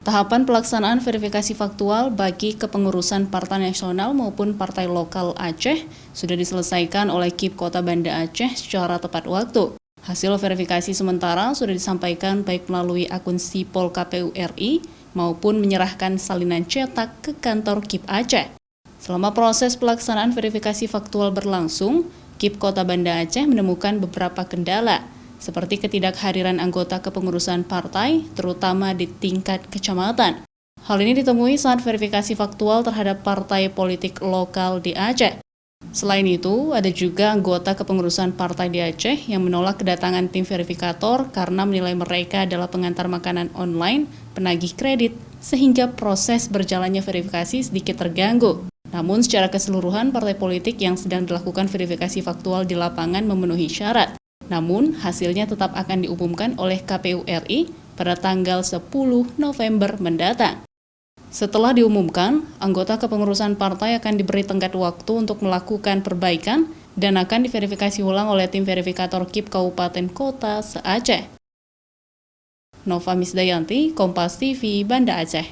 Tahapan pelaksanaan verifikasi faktual bagi kepengurusan Partai Nasional maupun Partai Lokal Aceh sudah diselesaikan oleh KIP Kota Banda Aceh secara tepat waktu. Hasil verifikasi sementara sudah disampaikan baik melalui akun Sipol KPU RI maupun menyerahkan salinan cetak ke kantor KIP Aceh. Selama proses pelaksanaan verifikasi faktual berlangsung, KIP Kota Banda Aceh menemukan beberapa kendala, seperti ketidakhadiran anggota kepengurusan partai, terutama di tingkat kecamatan. Hal ini ditemui saat verifikasi faktual terhadap partai politik lokal di Aceh. Selain itu, ada juga anggota kepengurusan partai di Aceh yang menolak kedatangan tim verifikator karena menilai mereka adalah pengantar makanan online, penagih kredit, sehingga proses berjalannya verifikasi sedikit terganggu. Namun secara keseluruhan, partai politik yang sedang dilakukan verifikasi faktual di lapangan memenuhi syarat. Namun, hasilnya tetap akan diumumkan oleh KPU RI pada tanggal 10 November mendatang. Setelah diumumkan, anggota kepengurusan partai akan diberi tenggat waktu untuk melakukan perbaikan dan akan diverifikasi ulang oleh tim verifikator KIP Kabupaten Kota se-Aceh. Nova Misdayanti, Kompas TV, Banda Aceh.